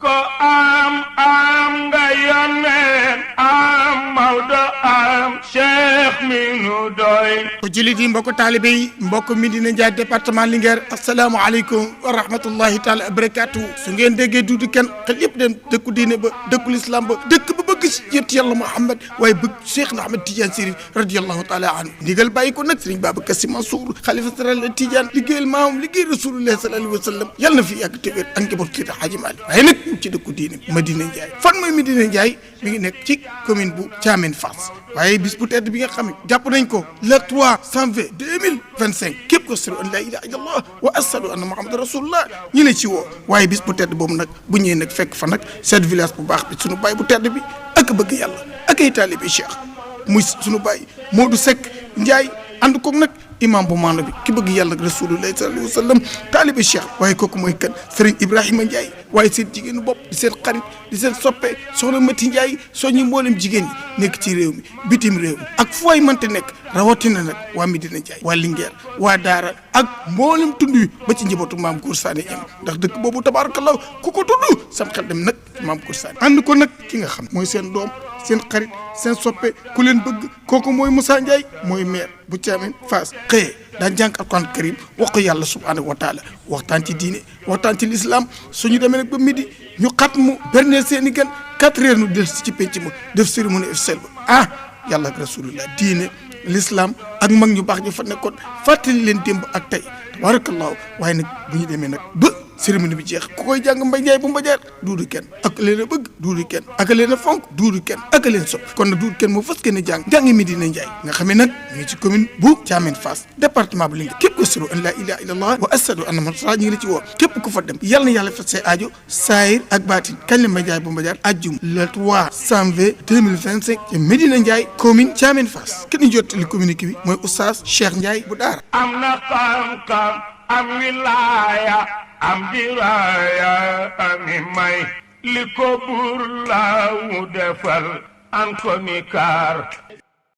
ko am nga yónneen am Maodo am Cheikh mi nu doy. ko jullit yi mbokk taalibe yi mbokk Médina Ndiaye département Linguère asalaamaaleykum wa rahmatullahi taala wa barakaatu. su ngeen déggee Doudou Kane xel yëpp dem dëkku diine ba dëkku lislaam ba dëkk ba bëgg si yëpp yàlla Muhammad waaye bëgg Cheikh na Ahmed Tidiane Chérif radiyallahu taala anhu ndigal bàyyi ko nag Serigne Babacar Sy Mansour xalifa général Tidiane liggéeyal maamam liggéey rasulullah sallallahu alayhi wa sallam yàlla na fi yàgg te wér ak njaboot kii Hadji Malick waaye nag ci dëkku diine Médina Ndiaye fan mooy Médina Ndiaye mi ngi nekk ci commune bu Thiamène Fass waaye bis bu tedd bi nga xam ne jàpp nañ ko le 3 janvier 2025 képp ko suru an la ilaha illallah wa ashhadu anna muhammadan rasulullah ñi la ci woo waaye bis bu tedd boobu nag bu ñëwee nag fekk fa nag cette village bu baax bi sunu baay bu tedd bi ak bëgg yàlla ak ay taalibe Cheikh muy sunu baay Modou Seck Ndiaye ànd koog nag imam bu maando bi ki bëgg yàlla rasulullah sallallahu alayhi wa sallam taalibe Cheikh waaye kooku mooy kan Serigne Ibrahima Ndiaye waaye seen jigéenu bopp di seen xarit di seen soppe soxna Mati Ndiaye soññi mboolem jigéen ñi nekk ci réew mi bitim réew mi ak fu waay mënte nekk rawatina nag waa Médina Ndiaye waa Linguère waa Daara ak mboolem tund wi ba ci njabootu maam Kour Sané ñam ndax dëkk boobu tabarakallah ku ko tudd sam xel dem nag maam Kour Sané ànd ko nag ki nga xam mooy seen doom seen xarit seen soppe ku leen bëgg kooku mooy Moussa Ndiaye mooy maire bu Thiamène Fass xëyee daan jàng alquran karim wax ko yàlla subhanahu wa taala waxtaan ci diine waxtaan ci l'islam suñu demee nag ba midi ñu xat mu berneel seen i gan 4 heures nu del si ci penc ma def cérémonie officielle ba yàlla ak rasulullah diine l'islam ak mag ñu baax ñu fa nekkoon fàttali leen démb ak tey tabarakallahu waaye nag bu ñu demee nag ba cérémonie bi jeex ku koy jàng Mbaye Ndiaye bu Mbadiar Doudou Kane ak leen a bëgg Doudou Kane ak leen a fonk Doudou Kane ak leen sopp kon nag Doudou Kane moo fas kenn jàngi Médina Ndiaye nga xam ne nag ñu ngi ci commune bu Thiamène Fass département bu Linguère képp ko suru an la ilaha illallah wa ashhadu anna muhammadan rasulullah ñu ngi la ci woo képp ku fa dem yàlla na yàlla fas say aajo saayir ak baatin kañ la Mbaye Ndiaye bu Mbadiar ajjum le 3 janvier 2025 ci Médina Ndiaye commune Thiamène Fass kenn ñu jottali communiqué bi mooy Oustaz Cheikh Ndiaye bu Daara. am na xam-xam am wilaaya am diraaya ami may li ko buur laawu defal an ko ni kaar